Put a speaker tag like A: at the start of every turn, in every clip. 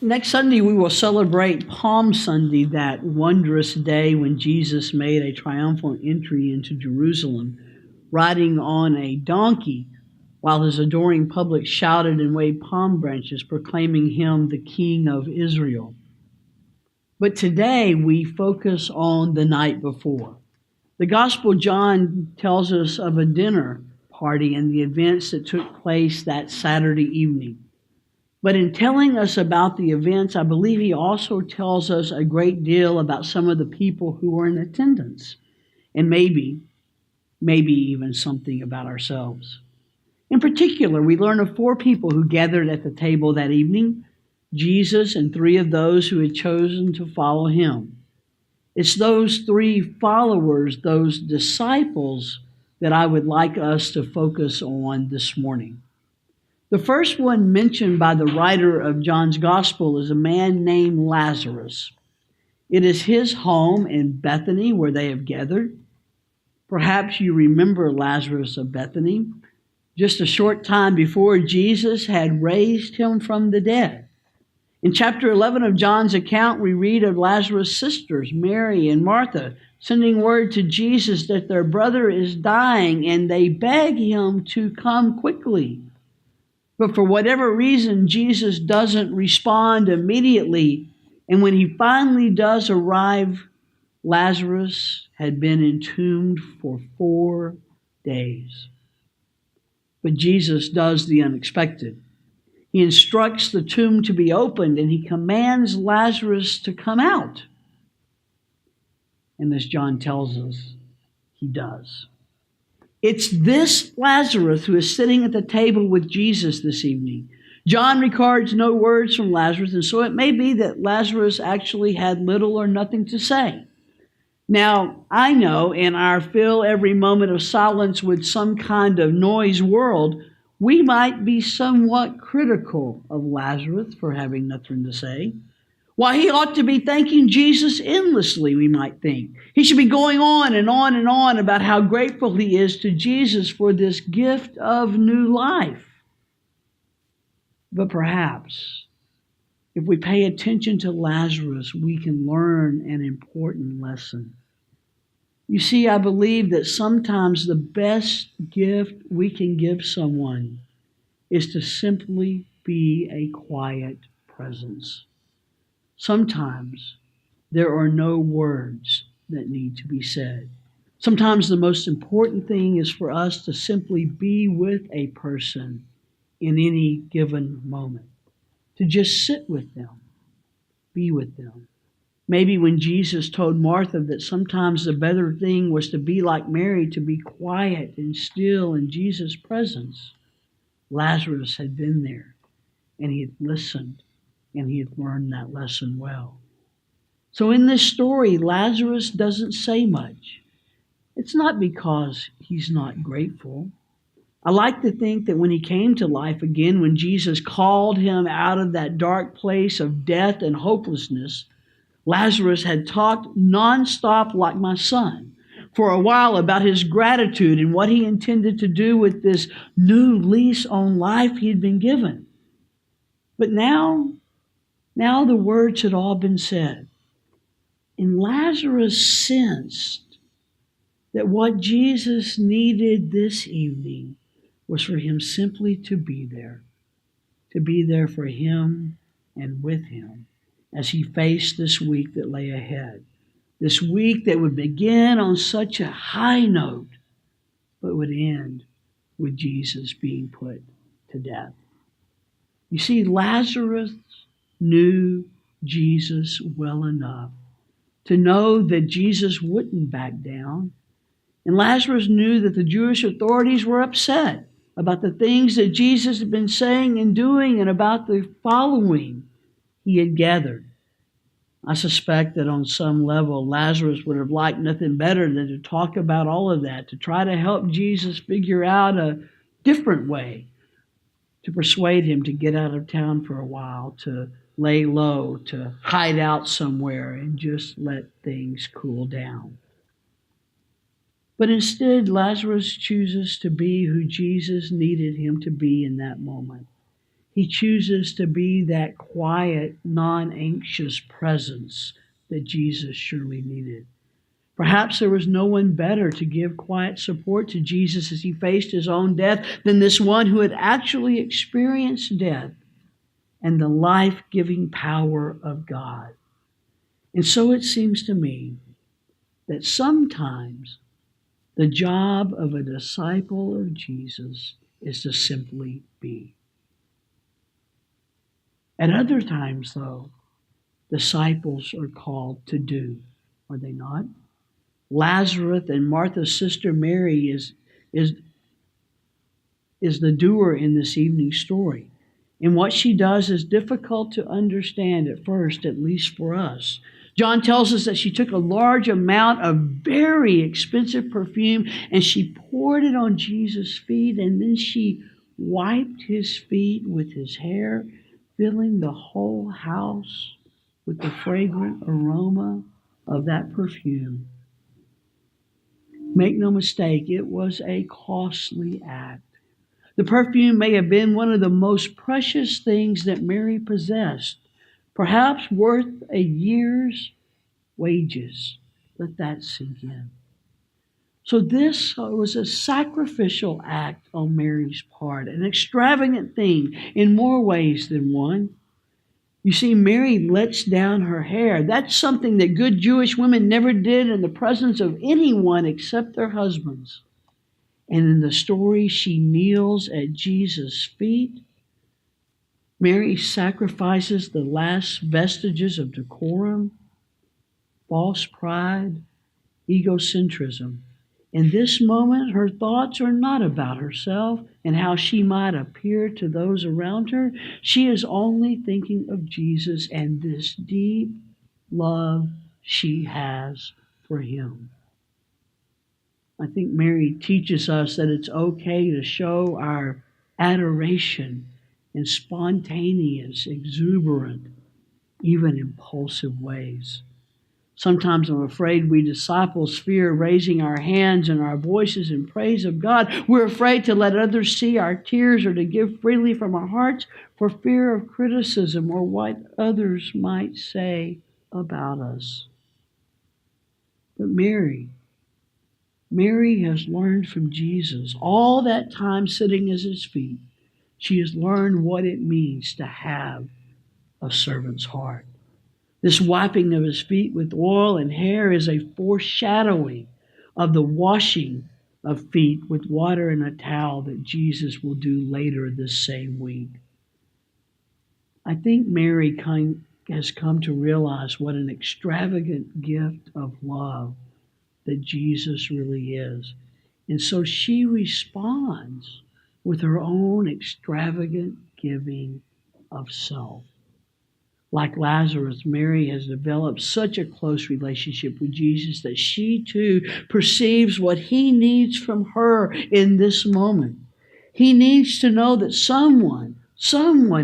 A: Next Sunday, we will celebrate Palm Sunday, that wondrous day when Jesus made a triumphal entry into Jerusalem, riding on a donkey, while his adoring public shouted and waved palm branches, proclaiming him the King of Israel. But today, we focus on the night before. The Gospel John tells us of a dinner party and the events that took place that Saturday evening. But in telling us about the events, I believe he also tells us a great deal about some of the people who were in attendance, and maybe even something about ourselves. In particular, we learn of 4 people who gathered at the table that evening: Jesus and 3 of those who had chosen to follow him. It's those 3 followers, those disciples, that I would like us to focus on this morning. The first one mentioned by the writer of John's Gospel is a man named Lazarus. It is his home in Bethany where they have gathered. Perhaps you remember Lazarus of Bethany. Just a short time before, Jesus had raised him from the dead. In chapter 11 of John's account, we read of Lazarus' sisters, Mary and Martha, sending word to Jesus that their brother is dying, and they beg him to come quickly. But for whatever reason, Jesus doesn't respond immediately. And when he finally does arrive, Lazarus had been entombed for 4 days. But Jesus does the unexpected. He instructs the tomb to be opened, and he commands Lazarus to come out. And as John tells us, he does. It's this Lazarus who is sitting at the table with Jesus this evening. John records no words from Lazarus, and so it may be that Lazarus actually had little or nothing to say. Now, I know in our fill every moment of silence with some kind of noise world, we might be somewhat critical of Lazarus for having nothing to say. Why, he ought to be thanking Jesus endlessly, we might think. He should be going on and on and on about how grateful he is to Jesus for this gift of new life. But perhaps, if we pay attention to Lazarus, we can learn an important lesson. You see, I believe that sometimes the best gift we can give someone is to simply be a quiet presence. Sometimes there are no words that need to be said. Sometimes the most important thing is for us to simply be with a person in any given moment, to just sit with them, be with them. Maybe when Jesus told Martha that sometimes the better thing was to be like Mary, to be quiet and still in Jesus' presence, Lazarus had been there and he had listened. And he had learned that lesson well. So in this story, Lazarus doesn't say much. It's not because he's not grateful. I like to think that when he came to life again, when Jesus called him out of that dark place of death and hopelessness, Lazarus had talked nonstop like my son for a while about his gratitude and what he intended to do with this new lease on life he had been given. But now the words had all been said. And Lazarus sensed that what Jesus needed this evening was for him simply to be there for him and with him as he faced this week that lay ahead. This week that would begin on such a high note, but would end with Jesus being put to death. You see, Lazarus knew Jesus well enough to know that Jesus wouldn't back down. And Lazarus knew that the Jewish authorities were upset about the things that Jesus had been saying and doing and about the following he had gathered. I suspect that on some level, Lazarus would have liked nothing better than to talk about all of that, to try to help Jesus figure out a different way to persuade him to get out of town for a while, to lay low, to hide out somewhere and just let things cool down. But instead, Lazarus chooses to be who Jesus needed him to be in that moment. He chooses to be that quiet, non-anxious presence that Jesus surely needed. Perhaps there was no one better to give quiet support to Jesus as he faced his own death than this one who had actually experienced death and the life-giving power of God. And so it seems to me that sometimes the job of a disciple of Jesus is to simply be. At other times, though, disciples are called to do, are they not? Lazarus and Martha's sister Mary is the doer in this evening's story. And what she does is difficult to understand at first, at least for us. John tells us that she took a large amount of very expensive perfume and she poured it on Jesus' feet, and then she wiped his feet with his hair, filling the whole house with the fragrant aroma of that perfume. Make no mistake, it was a costly act. The perfume may have been one of the most precious things that Mary possessed, perhaps worth a year's wages. Let that sink in. So this was a sacrificial act on Mary's part, an extravagant thing in more ways than one. You see, Mary lets down her hair. That's something that good Jewish women never did in the presence of anyone except their husbands. And in the story, she kneels at Jesus' feet. Mary sacrifices the last vestiges of decorum, false pride, egocentrism. In this moment, her thoughts are not about herself and how she might appear to those around her. She is only thinking of Jesus and this deep love she has for him. I think Mary teaches us that it's okay to show our adoration in spontaneous, exuberant, even impulsive ways. Sometimes I'm afraid we disciples fear raising our hands and our voices in praise of God. We're afraid to let others see our tears or to give freely from our hearts for fear of criticism or what others might say about us. But Mary has learned from Jesus all that time sitting at his feet. She has learned what it means to have a servant's heart. This wiping of his feet with oil and hair is a foreshadowing of the washing of feet with water and a towel that Jesus will do later this same week. I think Mary has come to realize what an extravagant gift of love that Jesus really is. And so she responds with her own extravagant giving of self. Like Lazarus, Mary has developed such a close relationship with Jesus that she too perceives what he needs from her in this moment. He needs to know that someone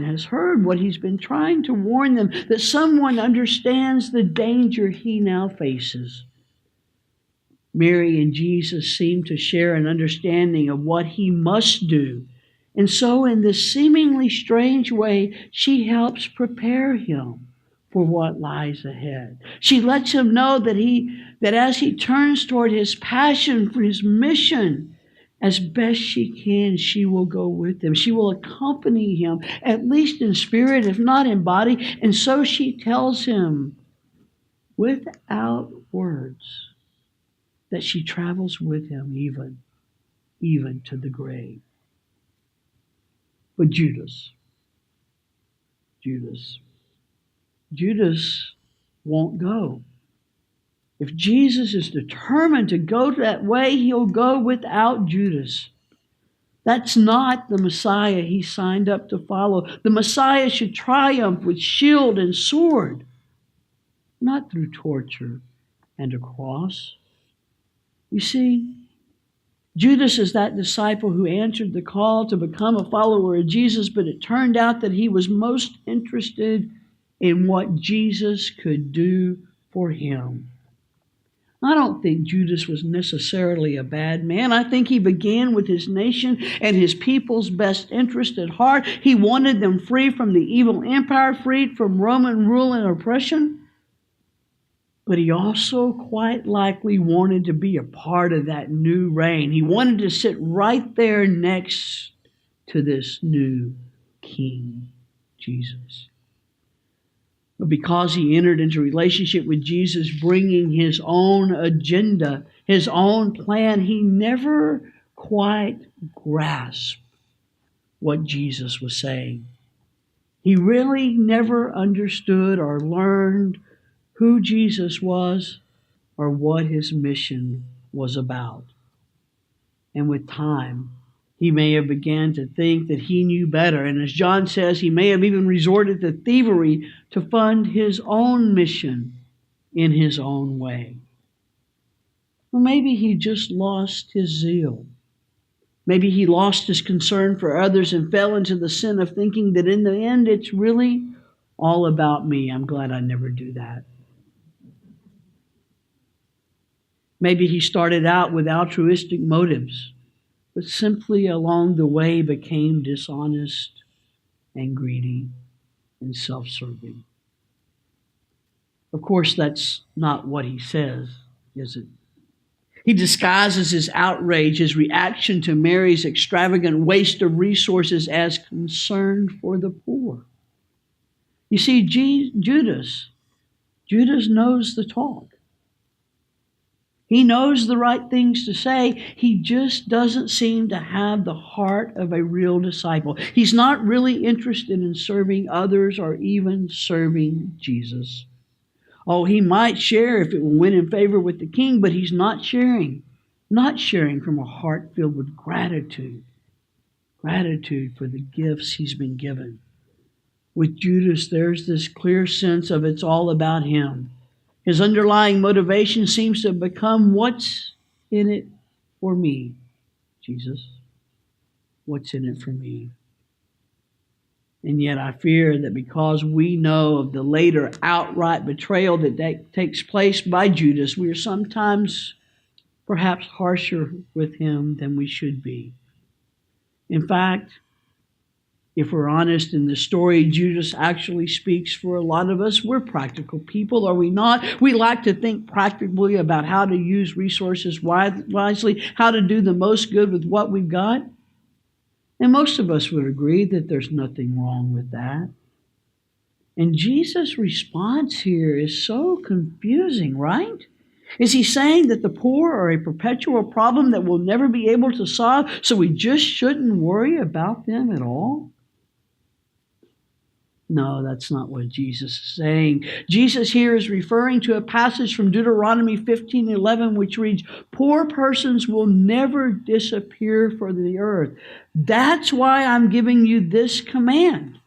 A: has heard what he's been trying to warn them, that someone understands the danger he now faces. Mary and Jesus seem to share an understanding of what he must do. And so in this seemingly strange way, she helps prepare him for what lies ahead. She lets him know that as he turns toward his passion for his mission, as best she can, she will go with him. She will accompany him, at least in spirit, if not in body. And so she tells him, without words, that she travels with him even to the grave. But Judas won't go. If Jesus is determined to go that way, he'll go without Judas. That's not the Messiah he signed up to follow. The Messiah should triumph with shield and sword, not through torture and a cross. You see, Judas is that disciple who answered the call to become a follower of Jesus, but it turned out that he was most interested in what Jesus could do for him. I don't think Judas was necessarily a bad man. I think he began with his nation and his people's best interest at heart. He wanted them free from the evil empire, freed from Roman rule and oppression. But he also quite likely wanted to be a part of that new reign. He wanted to sit right there next to this new King, Jesus. But because he entered into relationship with Jesus, bringing his own agenda, his own plan, he never quite grasped what Jesus was saying. He really never understood or learned who Jesus was or what his mission was about. And with time, he may have began to think that he knew better. And as John says, he may have even resorted to thievery to fund his own mission in his own way. Or maybe he just lost his zeal. Maybe he lost his concern for others and fell into the sin of thinking that in the end it's really all about me. I'm glad I never do that. Maybe he started out with altruistic motives, but simply along the way became dishonest and greedy and self-serving. Of course, that's not what he says, is it? He disguises his outrage, his reaction to Mary's extravagant waste of resources as concern for the poor. You see, Judas knows the talk. He knows the right things to say. He just doesn't seem to have the heart of a real disciple. He's not really interested in serving others or even serving Jesus. Oh, he might share if it will win in favor with the king, but he's not sharing from a heart filled with gratitude for the gifts he's been given. With Judas, there's this clear sense of it's all about him. His underlying motivation seems to have become, what's in it for me, Jesus? What's in it for me? And yet I fear that because we know of the later outright betrayal that takes place by Judas, we are sometimes perhaps harsher with him than we should be. In fact, if we're honest in the story, Judas actually speaks for a lot of us. We're practical people, are we not? We like to think practically about how to use resources wisely, how to do the most good with what we've got. And most of us would agree that there's nothing wrong with that. And Jesus' response here is so confusing, right? Is he saying that the poor are a perpetual problem that we'll never be able to solve, so we just shouldn't worry about them at all? No, that's not what Jesus is saying. Jesus here is referring to a passage from Deuteronomy 15:11, which reads, "Poor persons will never disappear from the earth. That's why I'm giving you this command.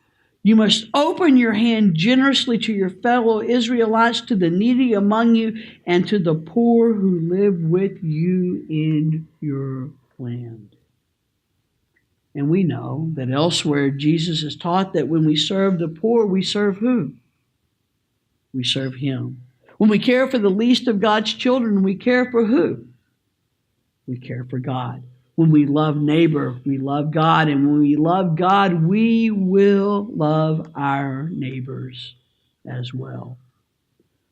A: You must open your hand generously to your fellow Israelites, to the needy among you, and to the poor who live with you in your land." And we know that elsewhere Jesus has taught that when we serve the poor, we serve who? We serve him. When we care for the least of God's children, we care for who? We care for God. When we love neighbor, we love God. And when we love God, we will love our neighbors as well.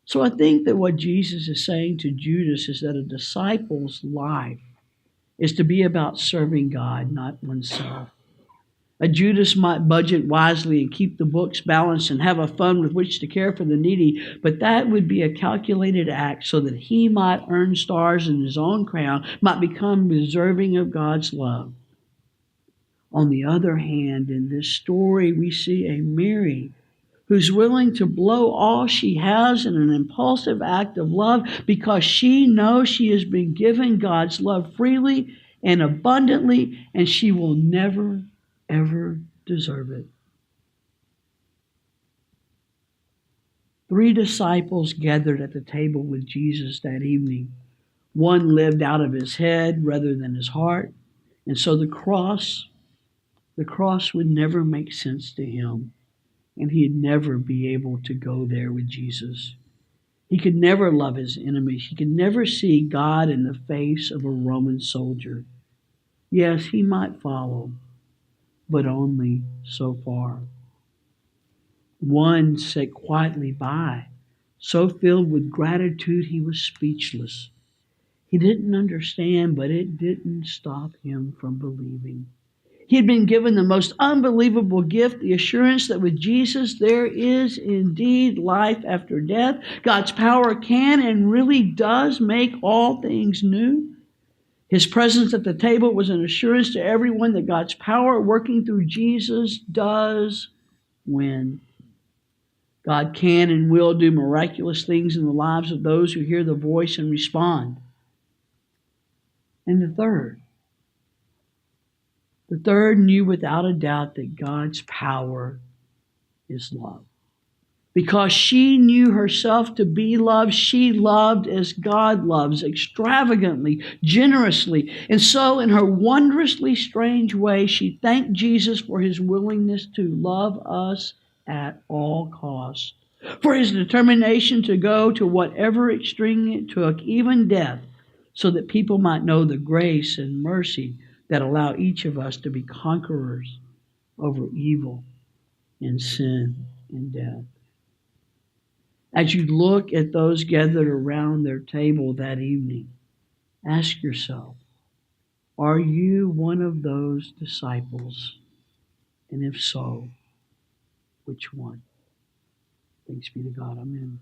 A: So I think that what Jesus is saying to Judas is that a disciple's life is to be about serving God, not oneself. A Judas might budget wisely and keep the books balanced and have a fund with which to care for the needy, but that would be a calculated act so that he might earn stars in his own crown, might become deserving of God's love. On the other hand, in this story, we see a Mary who's willing to blow all she has in an impulsive act of love because she knows she has been given God's love freely and abundantly, and she will never, ever deserve it. 3 disciples gathered at the table with Jesus that evening. One lived out of his head rather than his heart, and so the cross would never make sense to him. And he'd never be able to go there with Jesus. He could never love his enemies. He could never see God in the face of a Roman soldier. Yes, he might follow, but only so far. One sat quietly by, so filled with gratitude he was speechless. He didn't understand, but it didn't stop him from believing. He had been given the most unbelievable gift, the assurance that with Jesus there is indeed life after death. God's power can and really does make all things new. His presence at the table was an assurance to everyone that God's power working through Jesus does win. God can and will do miraculous things in the lives of those who hear the voice and respond. And the third knew without a doubt that God's power is love. Because she knew herself to be loved, she loved as God loves, extravagantly, generously. And so, in her wondrously strange way, she thanked Jesus for his willingness to love us at all costs, for his determination to go to whatever extreme it took, even death, so that people might know the grace and mercy that allow each of us to be conquerors over evil and sin and death. As you look at those gathered around their table that evening, ask yourself, are you one of those disciples? And if so, which one? Thanks be to God. Amen.